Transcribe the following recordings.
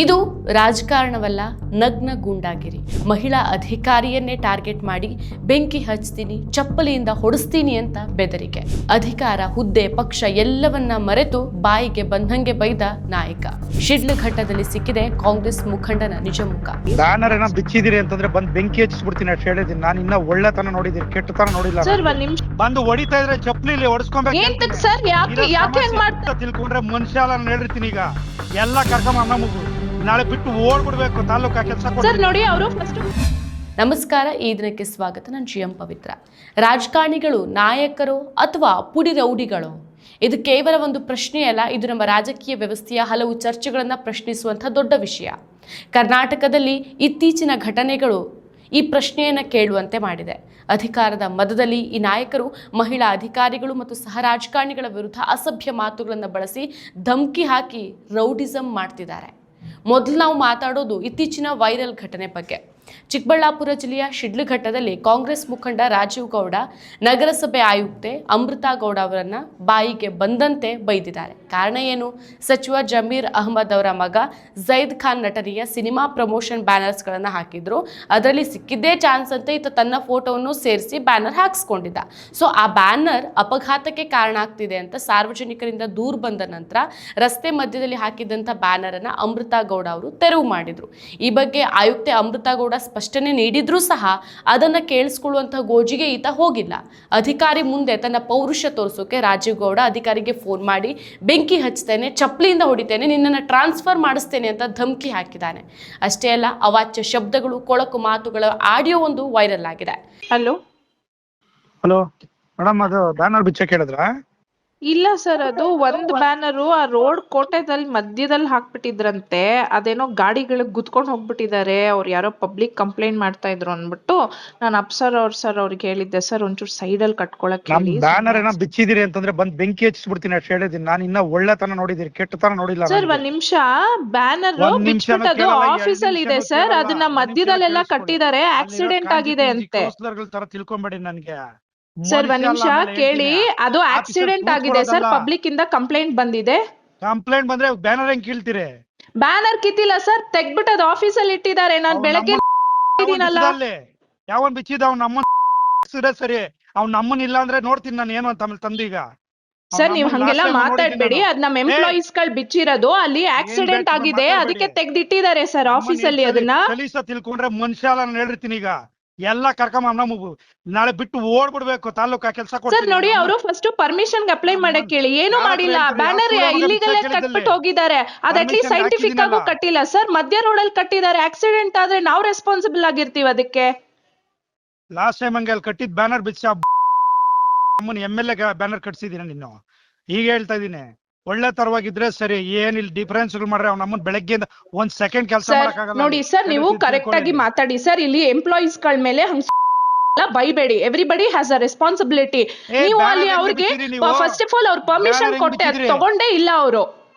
ಇದು ರಾಜಕಾರಣವಲ್ಲ, ನಗ್ನ ಗೂಂಡಾಗಿರಿ. ಮಹಿಳಾ ಅಧಿಕಾರಿಯನ್ನೇ ಟಾರ್ಗೆಟ್ ಮಾಡಿ ಬೆಂಕಿ ಹಚ್ತೀನಿ, ಚಪ್ಪಲಿಯಿಂದ ಹೊಡಿಸ್ತೀನಿ ಅಂತ ಬೆದರಿಕೆ. ಅಧಿಕಾರ, ಹುದ್ದೆ, ಪಕ್ಷ ಎಲ್ಲವನ್ನ ಮರೆತು ಬಾಯಿಗೆ ಬಂದಂಗೆ ಬೈದ ನಾಯಕ. ಶಿಡ್ಲಘಟ್ಟದಲ್ಲಿ ಸಿಕ್ಕಿದೆ ಕಾಂಗ್ರೆಸ್ ಮುಖಂಡನ ನಿಜ ಮುಖ. ಬ್ಯಾನರ್ ಏನೋ ಬಿಚ್ಚಿದಿರಿ ಅಂತಂದ್ರೆ ಬಂದು ಬೆಂಕಿ ಹಚ್ಚಿಸ್ಬಿಡ್ತೀನಿ ಅಂತ ಹೇಳಿದೀನಿ. ನಾನು ಇನ್ನ ಒಳ್ಳೆತನ ನೋಡಿದೀನಿ, ಕೆಟ್ಟತನ ನೋಡಿಲ್ಲ. ಸರ್ ಒಂದ್ ನಿಮಿಷ ಬಂದು ಹೊಡಿತಾ ಇದ್ರೆ ಚಪ್ಪಲಿ ಹೊಡಿಸ್ಕೊಬೇಕು ಸರ್. ಯಾಕೆ ತಿಳ್ಕೊಂಡ್ರೆ ಮನುಷ್ಯ ಅಲ್ಲ ಹೇಳಿರ್ತೀನಿ. ಈಗ ಎಲ್ಲ ಕರ್ಕೊಂಡ್ ಅನ್ನ ಮುಗು ನಾಳೆ ಬಿಟ್ಟು ಓಡ್ಬಿಡ್ಬೇಕು ತಾಲೂಕಾ ಕೆಲಸ. ಸರ್ ನೋಡಿ ಅವರು ಫಸ್ಟ್. ನಮಸ್ಕಾರ, ಈ ದಿನಕ್ಕೆ ಸ್ವಾಗತ. ನಾನು GM ಪವಿತ್ರ. ರಾಜಕಾರಣಿಗಳು ನಾಯಕರು ಅಥವಾ ಪುಡಿ ರೌಡಿಗಳು? ಇದು ಕೇವಲ ಒಂದು ಪ್ರಶ್ನೆಯಲ್ಲ, ಇದು ನಮ್ಮ ರಾಜಕೀಯ ವ್ಯವಸ್ಥೆಯ ಹಲವು ಚರ್ಚೆಗಳನ್ನು ಪ್ರಶ್ನಿಸುವಂಥ ದೊಡ್ಡ ವಿಷಯ. ಕರ್ನಾಟಕದಲ್ಲಿ ಇತ್ತೀಚಿನ ಘಟನೆಗಳು ಈ ಪ್ರಶ್ನೆಯನ್ನು ಕೇಳುವಂತೆ ಮಾಡಿದೆ. ಅಧಿಕಾರದ ಮದದಲ್ಲಿ ಈ ನಾಯಕರು ಮಹಿಳಾ ಅಧಿಕಾರಿಗಳು ಮತ್ತು ಸಹ ರಾಜಕಾರಣಿಗಳ ವಿರುದ್ಧ ಅಸಭ್ಯ ಮಾತುಗಳನ್ನು ಬಳಸಿ ಧಮಕಿ ಹಾಕಿ ರೌಡಿಸಂ ಮಾಡ್ತಿದ್ದಾರೆ. ಮೊದಲು ನಾವು ಮಾತಾಡೋದು ಇತ್ತೀಚಿನ ವೈರಲ್ ಘಟನೆ ಬಗ್ಗೆ. ಚಿಕ್ಕಬಳ್ಳಾಪುರ ಜಿಲ್ಲೆಯ ಶಿಡ್ಲಘಟ್ಟದಲ್ಲಿ ಕಾಂಗ್ರೆಸ್ ಮುಖಂಡ ರಾಜೀವ್ ಗೌಡ ನಗರಸಭೆ ಆಯುಕ್ತೆ ಅಮೃತಾ ಗೌಡ ಅವರನ್ನ ಬಾಯಿಗೆ ಬಂದಂತೆ ಬೈದಿದ್ದಾರೆ. ಕಾರಣ ಏನು? ಸಚಿವ ಜಮೀರ್ ಅಹಮದ್ ಅವರ ಮಗ ಜೈದ್ ಖಾನ್ ನಟನೆಯ ಸಿನಿಮಾ ಪ್ರಮೋಷನ್ ಬ್ಯಾನರ್ಸ್ಗಳನ್ನು ಹಾಕಿದ್ರು. ಅದರಲ್ಲಿ ಸಿಕ್ಕಿದ್ದೇ ಚಾನ್ಸ್ ಅಂತ ಈತ ತನ್ನ ಫೋಟೋವನ್ನು ಸೇರಿಸಿ ಬ್ಯಾನರ್ ಹಾಕಿಸ್ಕೊಂಡಿದ್ದ. ಸೊ ಆ ಬ್ಯಾನರ್ ಅಪಘಾತಕ್ಕೆ ಕಾರಣ ಆಗ್ತಿದೆ ಅಂತ ಸಾರ್ವಜನಿಕರಿಂದ ದೂರು ಬಂದ ನಂತರ ರಸ್ತೆ ಮಧ್ಯದಲ್ಲಿ ಹಾಕಿದಂಥ ಬ್ಯಾನರ್ ಅನ್ನ ಅಮೃತಾ ಗೌಡ ಅವರು ತೆರವು ಮಾಡಿದ್ರು. ಈ ಬಗ್ಗೆ ಆಯುಕ್ತೆ ಅಮೃತಾ ಗೌಡ ಸ್ಪಷ್ಟನೆ ನೀಡಿದ್ರೂ ಸಹ ಅದನ್ನ ಕೇಳಿಸ್ಕೊಳ್ಳುವಂತಹ ಗೋಜಿಗೆ ಈತ ಹೋಗಿಲ್ಲ. ಅಧಿಕಾರಿ ಮುಂದೆ ತನ್ನ ಪೌರುಷ ತೋರಿಸೋಕೆ ರಾಜೀವ್ ಗೌಡ ಅಧಿಕಾರಿಗೆ ಫೋನ್ ಮಾಡಿ ಬೆಂಕಿ ಹಚ್ತೇನೆ, ಚಪ್ಪಲಿಯಿಂದ ಹೊಡಿತೇನೆ, ನಿನ್ನನ್ನು ಟ್ರಾನ್ಸ್ಫರ್ ಮಾಡಿಸ್ತೇನೆ ಅಂತ ಧಮಕಿ ಹಾಕಿದ್ದಾನೆ. ಅಷ್ಟೇ ಅಲ್ಲ, ಅವಾಚ್ಯ ಶಬ್ದಗಳು, ಕೊಳಕು ಮಾತುಗಳ ಆಡಿಯೋ ಒಂದು ವೈರಲ್ ಆಗಿದೆ. ಹಲೋ ಮೇಡಮ್, ಅದು ಬ್ಯಾನರ್ ಬಿಚ್ಚಕ್ಕೆ ಹೇಳಿದ್ರ? ಇಲ್ಲ ಸರ್, ಅದು ಒಂದ್ ಬ್ಯಾನರು ಆ ರೋಡ್ ಕೋಟೆದಲ್ಲಿ ಮಧ್ಯದಲ್ಲಿ ಹಾಕ್ಬಿಟ್ಟಿದ್ರಂತೆ. ಅದೇನೋ ಗಾಡಿಗಳಿಗೆ ಗುದ್ಕೊಂಡು ಹೋಗ್ಬಿಟ್ಟಿದ್ದಾರೆ. ಅವ್ರು ಯಾರೋ ಪಬ್ಲಿಕ್ ಕಂಪ್ಲೇಂಟ್ ಮಾಡ್ತಾ ಇದ್ರು ಅಂದ್ಬಿಟ್ಟು ನಾನು ಅಪ್ಸರ್ ಅವ್ರಿಗೆ ಹೇಳಿದ್ದೆ, ಸರ್ ಒಂಚೂರು ಸೈಡ್ ಅಲ್ಲಿ ಕಟ್ಕೊಳಕ್ ಹೇಳಿ. ಬ್ಯಾನರ್ ಏನೋ ಬಿಚ್ಚಿದಿರಿ ಅಂತಂದ್ರೆ ಬಂದು ಬೆಂಕಿ ಹಚ್ಚಿಸ್ಬಿಡ್ತೀನಿ ಅಂತ ಹೇಳಿದೀನಿ. ನಾನು ಇನ್ನ ಒಳ್ಳೆತನ ನೋಡಿದೀನಿ, ಕೆಟ್ಟತನ ನೋಡಿಲ್ಲ. ಸರ್ ಒಂದ್ ನಿಮಿಷ, ಬ್ಯಾನರ್ ಬಿಚ್ಬಿಟ್ಟದು ಆಫೀಸ್ ಅಲ್ಲಿ ಇದೆ ಸರ್. ಅದನ್ನ ಮಧ್ಯದಲ್ಲೆಲ್ಲ ಕಟ್ಟಿದ್ದಾರೆ, ಆಕ್ಸಿಡೆಂಟ್ ಆಗಿದೆ ಅಂತೆ. ತರ ತಿಳ್ಕೊಂಬೇಡಿ ನನ್ಗೆ. ಸರ್ ಒಂದ್ ನಿಮಿಷ ಕೇಳಿ, ಅದು ಆಕ್ಸಿಡೆಂಟ್ ಆಗಿದೆ ಸರ್. ಪಬ್ಲಿಕ್ ಇಂದ ಕಂಪ್ಲೇಂಟ್ ಬಂದಿದೆ. ಕಂಪ್ಲೇಂಟ್ ಬಂದ್ರೆ ಬ್ಯಾನರ್ ಹೆಂಗ್ ಕೀಳ್ತೀರಿ? ಬ್ಯಾನರ್ ಕಿತ್ತಿಲ್ಲ ಸರ್, ತೆಗ್ಬಿಟ್ಟು ಅದು ಆಫೀಸ್ ಅಲ್ಲಿ ಇಟ್ಟಿದ್ದಾರೆ. ನಾನ್ ಬೆಳಗ್ಗೆ ಯಾವನ್ ಬಿಚ್ಚಿದ ಅವ್ನ ನಮ್ಮ ಸರಿ, ಅವ್ನ ನಮ್ಮನ್ ಇಲ್ಲ ಅಂದ್ರೆ ನೋಡ್ತೀನಿ ನಾನು ಏನು ಅಂತ ಆಮೇಲೆ ತಂದೀಗ. ಸರ್ ನೀವ್ ಹಂಗೆಲ್ಲ ಮಾತಾಡ್ಬೇಡಿ. ಅದ್ ನಮ್ ಎಂಪ್ಲಾಯೀಸ್ ಗಳು ಬಿಚ್ಚಿರೋದು, ಅಲ್ಲಿ ಆಕ್ಸಿಡೆಂಟ್ ಆಗಿದೆ, ಅದಕ್ಕೆ ತೆಗ್ದಿಟ್ಟಿದ್ದಾರೆ ಸರ್ ಆಫೀಸ್ ಅಲ್ಲಿ. ಅದನ್ನ ತಿಳ್ಕೊಂಡ್ರೆ ಮನುಷ್ಯ ಅಲ್ಲ ಹೇಳಿರ್ತೀನಿ. ಈಗ ಎಲ್ಲ ಕರ್ಕೊಂಡ್ ನಾಳೆ ಬಿಟ್ಟು ಓಡ್ಬಿಡ್ಬೇಕು ತಾಲೂಕಾ ಕೆಲಸ. ಸರ್ ನೋಡಿ, ಅವರು ಫಸ್ಟ್ ಪರ್ಮಿಷನ್ ಅಪ್ಲೈ ಮಾಡಕ್ ಹೇಳಿ. ಏನು ಮಾಡಿಲ್ಲ, ಬ್ಯಾನರ್ ಇಲ್ಲಿಗಲ್ ಕಟ್ಬಿಟ್ಟು ಹೋಗಿದ್ದಾರೆ. ಅದ್ ಅಟ್ಲೀಸ್ಟ್ ಸೈಂಟಿಫಿಕ್ ಆಗು ಕಟ್ಟಿಲ್ಲ ಸರ್. ಮಧ್ಯ ರೋಡ್ ಅಲ್ಲಿ ಕಟ್ಟಿದ್ದಾರೆ. ಆಕ್ಸಿಡೆಂಟ್ ಆದ್ರೆ ನಾವ್ ರೆಸ್ಪಾನ್ಸಿಬಲ್ ಆಗಿರ್ತೀವಿ ಅದಕ್ಕೆ. ಲಾಸ್ಟ್ ಟೈಮ್ ಹಂಗೆ ಅಲ್ಲಿ ಕಟ್ಟಿದ್ ಬ್ಯಾನರ್ ಬಿಚ್ಚ MLA ಬ್ಯಾನರ್ ಕಟ್ಸಿದೀನಿ. ನೀನು ಈಗ ಹೇಳ್ತಾ ಇದೀನಿ, ಒಳ್ಳೆ ತರವಾಗಿದ್ರೆ ಸರಿ. ಏನಿಲ್ಲ ಡಿಫರೆನ್ಸ್ ಮಾಡ್ರೆ ಅವ್ನ ನಮ್ಮನ್ ಬೆಳಗ್ಗೆಯಿಂದ ಒಂದ್ ಸೆಕೆಂಡ್ ಕೆಲಸ ಮಾಡಕ್ಕಾಗಲ್ಲ. ನೋಡಿ ಸರ್, ನೀವು ಕರೆಕ್ಟ್ ಆಗಿ ಮಾತಾಡಿ ಸರ್. ಇಲ್ಲಿ ಎಂಪ್ಲಾಯೀಸ್ ಗಳ ಮೇಲೆ ಬೈಬೇಡಿ. Everybody has a responsibility. ನೀವು ಅಲ್ಲಿ ಅವ್ರಿಗೆ ಫಸ್ಟ್ ಆಫ್ ಆಲ್ ಅವ್ರ ಪರ್ಮಿಷನ್ ಕೊಟ್ಟೆ, ಅದು ತಗೊಂಡೇ ಇಲ್ಲ. ಅವರು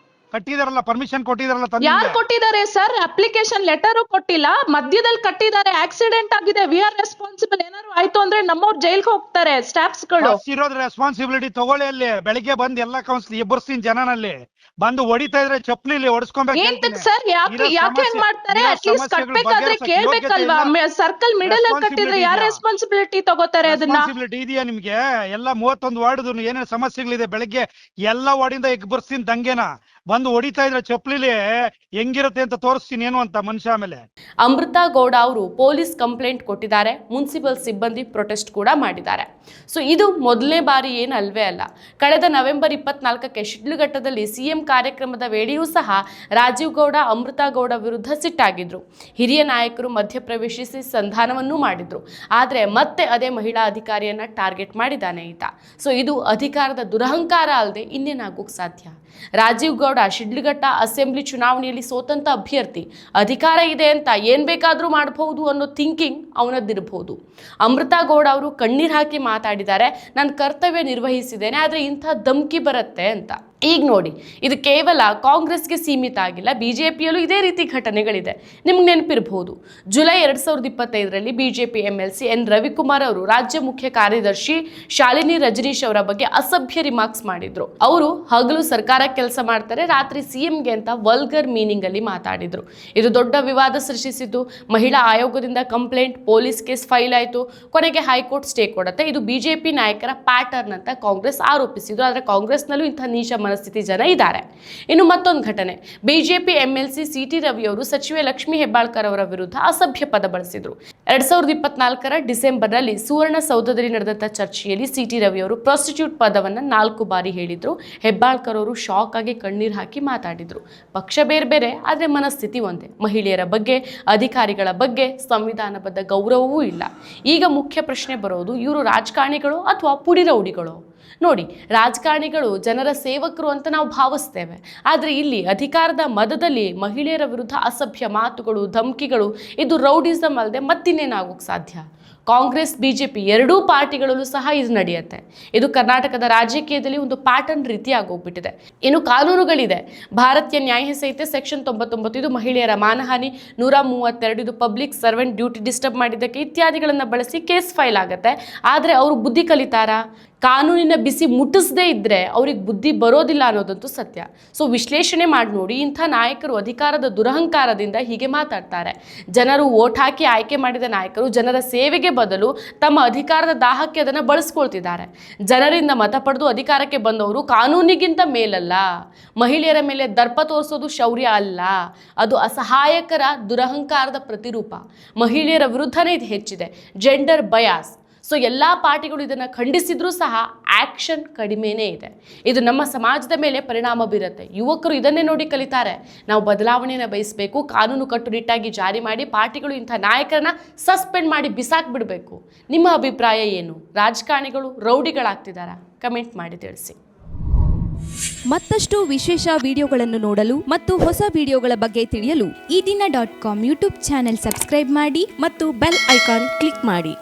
ಕಟ್ಟಿದಾರಲ್ಲ, ಪರ್ಮಿಷನ್ ಕೊಟ್ಟಿದಾರಲ್ಲ. ಯಾರು ಕೊಟ್ಟಿದ್ದಾರೆ ಸರ್? ಅಪ್ಲಿಕೇಶನ್ ಲೆಟರ್ ಕೊಟ್ಟಿಲ್ಲ, ಮಧ್ಯದಲ್ಲಿ ಕಟ್ಟಿದ್ದಾರೆ. ಆಕ್ಸಿಡೆಂಟ್ ಆಗಿದೆ, ವಿ ಆರ್ ರೆಸ್ಪಾನ್ಸಿಬಲ್. ಏನಾದ್ರು ಆಯ್ತು ಅಂದ್ರೆ ನಮ್ಮವ್ರು ಜೈಲ್ಗೆ ಹೋಗ್ತಾರೆ ಸ್ಟಾಫ್ಸ್ ಗಳು. ಇರೋದ್ ರೆಸ್ಪಾನ್ಸಿಬಿಲಿಟಿ ತಗೊಳ್ಳಿ. ಅಲ್ಲಿ ಬೆಳಿಗ್ಗೆ ಬಂದ್ ಎಲ್ಲಾ ಕೌನ್ಸಿಲ್ ಎಬ್ಬರ್ಸ್ತೀನಿ ಜನನಲ್ಲಿ. ಬಂದು ಹೊಡಿತಾ ಇದ್ರೆ ಚಪ್ಪಲಿ ಹೊಡಿಸ್ಕೊಬೇಕು ಸರ್. ಯಾಕೆ ಮಾಡ್ತಾರೆ? ಅಟ್ಲೀಸ್ಟ್ ಕಟ್ಬೇಕಾದ್ರೆ ಕೇಳ್ಬೇಕಲ್ವಾ? ಸರ್ಕಲ್ ಮಿಡಲ್ ಅಲ್ಲಿ ಕಟ್ಟಿದ್ರೆ ಯಾರು ರೆಸ್ಪಾನ್ಸಿಬಿಲಿಟಿ ತಗೋತಾರೆ? ಅದನ್ನ ರೆಸ್ಪಾನ್ಸಿಬಿಲಿಟಿ ಇದೆಯಾ ನಿಮ್ಗೆ? ಎಲ್ಲ 31 ವಾರ್ಡ್ ಏನೇನು ಸಮಸ್ಯೆಗಳಿದೆ, ಬೆಳಗ್ಗೆ ಎಲ್ಲಾ ವಾರ್ಡಿಂದ ಎಬ್ಬರ್ಸ್ತೀನಿ ದಂಗೆನ. ಬಂದು ಹೊಡಿತಾ ಇದ್ರೆ ಚಪ್ಪಲಿಲಿ ಹೆಂಗಿರುತ್ತೆ ಅಂತ ತೋರಿಸ್ತೀನಿ ಏನು ಅಂತ ಮನುಷ್ಯ. ಆಮೇಲೆ ಅಮೃತಾ ಗೌಡ ಅವರು ಪೊಲೀಸ್ ಕಂಪ್ಲೇಂಟ್ ಕೊಟ್ಟಿದ್ದಾರೆ. ಮುನ್ಸಿಪಲ್ ಸಿಬ್ಬಂದಿ ಪ್ರೊಟೆಸ್ಟ್ ಕೂಡ ಮಾಡಿದ್ದಾರೆ. ಸೊ ಇದು ಮೊದಲನೇ ಬಾರಿ ಏನು ಅಲ್ವೇ ಅಲ್ಲ. ಕಳೆದ ನವೆಂಬರ್ 24ಕ್ಕೆ ಶಿಡ್ಲಘಟ್ಟದಲ್ಲಿ CM ಕಾರ್ಯಕ್ರಮದ ವೇಳೆಯೂ ಸಹ ರಾಜೀವ್ ಗೌಡ ಅಮೃತಾ ಗೌಡ ವಿರುದ್ಧ ಸಿಟ್ಟಾಗಿದ್ರು. ಹಿರಿಯ ನಾಯಕರು ಮಧ್ಯಪ್ರವೇಶಿಸಿ ಸಂಧಾನವನ್ನೂ ಮಾಡಿದ್ರು. ಆದರೆ ಮತ್ತೆ ಅದೇ ಮಹಿಳಾ ಅಧಿಕಾರಿಯನ್ನ ಟಾರ್ಗೆಟ್ ಮಾಡಿದ್ದಾನೆ ಈತ. ಸೊ ಇದು ಅಧಿಕಾರದ ದುರಹಂಕಾರ ಅಲ್ಲದೆ ಇನ್ನೇನಾಗೋಕ್ ಸಾಧ್ಯ? ರಾಜೀವ್ ಗೌಡ ಶಿಡ್ಲಘಟ್ಟ ಅಸೆಂಬ್ಲಿ ಚುನಾವಣೆಯಲ್ಲಿ ಸೋತಂತ ಅಭ್ಯರ್ಥಿ. ಅಧಿಕಾರ ಇದೆ ಅಂತ ಏನ್ ಬೇಕಾದ್ರೂ ಮಾಡಬಹುದು ಅನ್ನೋ ಥಿಂಕಿಂಗ್ ಅವನದ್ದಿರಬಹುದು. ಅಮೃತಾ ಗೌಡ ಅವರು ಕಣ್ಣೀರ್ ಹಾಕಿ ಮಾತಾಡಿದ್ದಾರೆ, ನಾನು ಕರ್ತವ್ಯ ನಿರ್ವಹಿಸಿದ್ದೇನೆ, ಆದ್ರೆ ಇಂಥ ಧಮಕಿ ಬರುತ್ತೆ ಅಂತ. ಈಗ ನೋಡಿ, ಇದು ಕೇವಲ ಕಾಂಗ್ರೆಸ್ಗೆ ಸೀಮಿತ ಆಗಿಲ್ಲ, ಬಿಜೆಪಿಯಲ್ಲೂ ಇದೇ ರೀತಿ ಘಟನೆಗಳಿದೆ. ನಿಮ್ಗೆ ನೆನಪಿರಬಹುದು, ಜುಲೈ 2025ರಲ್ಲಿ ಬಿಜೆಪಿ MLC ಎನ್ ರವಿಕುಮಾರ್ ಅವರು ರಾಜ್ಯ ಮುಖ್ಯ ಕಾರ್ಯದರ್ಶಿ ಶಾಲಿನಿ ರಜನೀಶ್ ಅವರ ಬಗ್ಗೆ ಅಸಭ್ಯ ರಿಮಾರ್ಕ್ಸ್ ಮಾಡಿದ್ರು. ಅವರು ಹಗಲು ಸರ್ಕಾರ ಕೆಲಸ ಮಾಡ್ತಾರೆ, ರಾತ್ರಿ CMಗೆ ಅಂತ ವಲ್ಗರ್ ಮೀನಿಂಗ್ ಅಲ್ಲಿ ಮಾತಾಡಿದ್ರು. ಇದು ದೊಡ್ಡ ವಿವಾದ ಸೃಷ್ಟಿಸಿದ್ದು. ಮಹಿಳಾ ಆಯೋಗದಿಂದ ಕಂಪ್ಲೇಂಟ್, ಪೊಲೀಸ್ ಕೇಸ್ ಫೈಲ್ ಆಯಿತು. ಕೊನೆಗೆ ಹೈಕೋರ್ಟ್ ಸ್ಟೇ ಕೊಡುತ್ತೆ. ಇದು ಬಿಜೆಪಿ ನಾಯಕರ ಪ್ಯಾಟರ್ನ್ ಅಂತ ಕಾಂಗ್ರೆಸ್ ಆರೋಪಿಸಿದ್ರು. ಆದರೆ ಕಾಂಗ್ರೆಸ್ನಲ್ಲೂ ಇಂಥ ನೀಚ ಮನಸ್ಥಿತಿ ಜನ ಇದ್ದಾರೆ. ಇನ್ನು ಮತ್ತೊಂದು ಘಟನೆ, ಬಿಜೆಪಿ MLC CT ರವಿ ಅವರು ಸಚಿವೆ ಲಕ್ಷ್ಮೀ ಹೆಬ್ಬಾಳ್ಕರ್ ಅವರ ವಿರುದ್ಧ ಅಸಭ್ಯ ಪದ ಬಳಸಿದ್ರು. 2024ರ ಡಿಸೆಂಬರ್ನಲ್ಲಿ ಸುವರ್ಣಸೌಧದಲ್ಲಿ ನಡೆದಂತ ಚರ್ಚೆಯಲ್ಲಿ CT ರವಿ ಅವರು ಪ್ರಾಸ್ಟಿಟ್ಯೂಟ್ ಪದವನ್ನ 4 ಬಾರಿ ಹೇಳಿದ್ರು. ಹೆಬ್ಬಾಳ್ಕರ್ ಅವರು ಶಾಕ್ ಆಗಿ ಕಣ್ಣೀರು ಹಾಕಿ ಮಾತಾಡಿದ್ರು. ಪಕ್ಷ ಬೇರೆ ಬೇರೆ, ಆದ್ರೆ ಮನಸ್ಥಿತಿ ಒಂದೇ. ಮಹಿಳೆಯರ ಬಗ್ಗೆ, ಅಧಿಕಾರಿಗಳ ಬಗ್ಗೆ ಸಂವಿಧಾನಬದ್ಧ ಗೌರವವೂ ಇಲ್ಲ. ಈಗ ಮುಖ್ಯ ಪ್ರಶ್ನೆ ಬರೋದು, ಇವರು ರಾಜಕಾರಣಿಗಳು ಅಥವಾ ಪುಡಿ ರೌಡಿಗಳು? ನೋಡಿ, ರಾಜಕಾರಣಿಗಳು ಜನರ ಸೇವಕರು ಅಂತ ನಾವು ಭಾವಿಸ್ತೇವೆ. ಆದರೆ ಇಲ್ಲಿ ಅಧಿಕಾರದ ಮದದಲ್ಲಿ ಮಹಿಳೆಯರ ವಿರುದ್ಧ ಅಸಭ್ಯ ಮಾತುಗಳು, ಧಮಕಿಗಳು, ಇದು ರೌಡಿಸಮ್ ಅಲ್ಲದೆ ಮತ್ತಿನ್ನೇನಾಗೋಕ್ಕೆ ಸಾಧ್ಯ? ಕಾಂಗ್ರೆಸ್ ಬಿಜೆಪಿ ಎರಡೂ ಪಾರ್ಟಿಗಳಲ್ಲೂ ಸಹ ಇದು ನಡೆಯುತ್ತೆ. ಇದು ಕರ್ನಾಟಕದ ರಾಜಕೀಯದಲ್ಲಿ ಒಂದು ಪ್ಯಾಟರ್ನ್ ರೀತಿ ಆಗೋಗ್ಬಿಟ್ಟಿದೆ. ಇನ್ನು ಕಾನೂನುಗಳಿದೆ. ಭಾರತೀಯ ನ್ಯಾಯ ಸಂಹಿತೆ ಸೆಕ್ಷನ್ 99 ಇದು ಮಹಿಳೆಯರ ಮಾನಹಾನಿ, 132 ಇದು ಪಬ್ಲಿಕ್ ಸರ್ವೆಂಟ್ ಡ್ಯೂಟಿ ಡಿಸ್ಟರ್ಬ್ ಮಾಡಿದ್ದಕ್ಕೆ ಇತ್ಯಾದಿಗಳನ್ನು ಬಳಸಿ ಕೇಸ್ ಫೈಲ್ ಆಗುತ್ತೆ. ಆದರೆ ಅವರು ಬುದ್ಧಿ ಕಲಿತಾರಾ? ಕಾನೂನಿನ ಬಿಸಿ ಮುಟ್ಟಿಸದೇ ಇದ್ದರೆ ಅವ್ರಿಗೆ ಬುದ್ಧಿ ಬರೋದಿಲ್ಲ ಅನ್ನೋದಂತೂ ಸತ್ಯ. ಸೊ ವಿಶ್ಲೇಷಣೆ ಮಾಡಿ ನೋಡಿ, ಇಂಥ ನಾಯಕರು ಅಧಿಕಾರದ ದುರಹಂಕಾರದಿಂದ ಹೀಗೆ ಮಾತಾಡ್ತಾರೆ. ಜನರು ವೋಟ್ ಹಾಕಿ ಆಯ್ಕೆ ಮಾಡಿದ ನಾಯಕರು ಜನರ ಸೇವೆಗೆ ಬದಲು ತಮ್ಮ ಅಧಿಕಾರದ ದಾಹಕ್ಕೆ ಅದನ್ನು ಬಳಸ್ಕೊಳ್ತಿದ್ದಾರೆ. ಜನರಿಂದ ಮತ ಪಡೆದು ಅಧಿಕಾರಕ್ಕೆ ಬಂದವರು ಕಾನೂನಿಗಿಂತ ಮೇಲಲ್ಲ. ಮಹಿಳೆಯರ ಮೇಲೆ ದರ್ಪ ತೋರಿಸೋದು ಶೌರ್ಯ ಅಲ್ಲ, ಅದು ಅಸಹಾಯಕರ ದುರಹಂಕಾರದ ಪ್ರತಿರೂಪ. ಮಹಿಳೆಯರ ವಿರುದ್ಧನೇ ಇದು ಹೆಚ್ಚಿದೆ, ಜೆಂಡರ್ ಬಯಾಸ್. ಸೊ ಎಲ್ಲ ಪಾರ್ಟಿಗಳು ಇದನ್ನು ಖಂಡಿಸಿದ್ರೂ ಸಹ ಆ್ಯಕ್ಷನ್ ಕಡಿಮೆನೇ ಇದೆ. ಇದು ನಮ್ಮ ಸಮಾಜದ ಮೇಲೆ ಪರಿಣಾಮ ಬೀರುತ್ತೆ. ಯುವಕರು ಇದನ್ನೇ ನೋಡಿ ಕಲಿತಾರೆ. ನಾವು ಬದಲಾವಣೆಯನ್ನು ಬಯಸಬೇಕು, ಕಾನೂನು ಕಟ್ಟುನಿಟ್ಟಾಗಿ ಜಾರಿ ಮಾಡಿ ಪಾರ್ಟಿಗಳು ಇಂಥ ನಾಯಕರನ್ನ ಸಸ್ಪೆಂಡ್ ಮಾಡಿ ಬಿಸಾಕ್ಬಿಡಬೇಕು. ನಿಮ್ಮ ಅಭಿಪ್ರಾಯ ಏನು? ರಾಜಕಾರಣಿಗಳು ರೌಡಿಗಳಾಗ್ತಿದ್ದಾರಾ? ಕಮೆಂಟ್ ಮಾಡಿ ತಿಳಿಸಿ. ಮತ್ತಷ್ಟು ವಿಶೇಷ ವಿಡಿಯೋಗಳನ್ನು ನೋಡಲು ಮತ್ತು ಹೊಸ ವಿಡಿಯೋಗಳ ಬಗ್ಗೆ ತಿಳಿಯಲು ಈ ದಿನ .com ಯೂಟ್ಯೂಬ್ ಚಾನೆಲ್ ಸಬ್ಸ್ಕ್ರೈಬ್ ಮಾಡಿ ಮತ್ತು ಬೆಲ್ ಐಕಾನ್ ಕ್ಲಿಕ್ ಮಾಡಿ.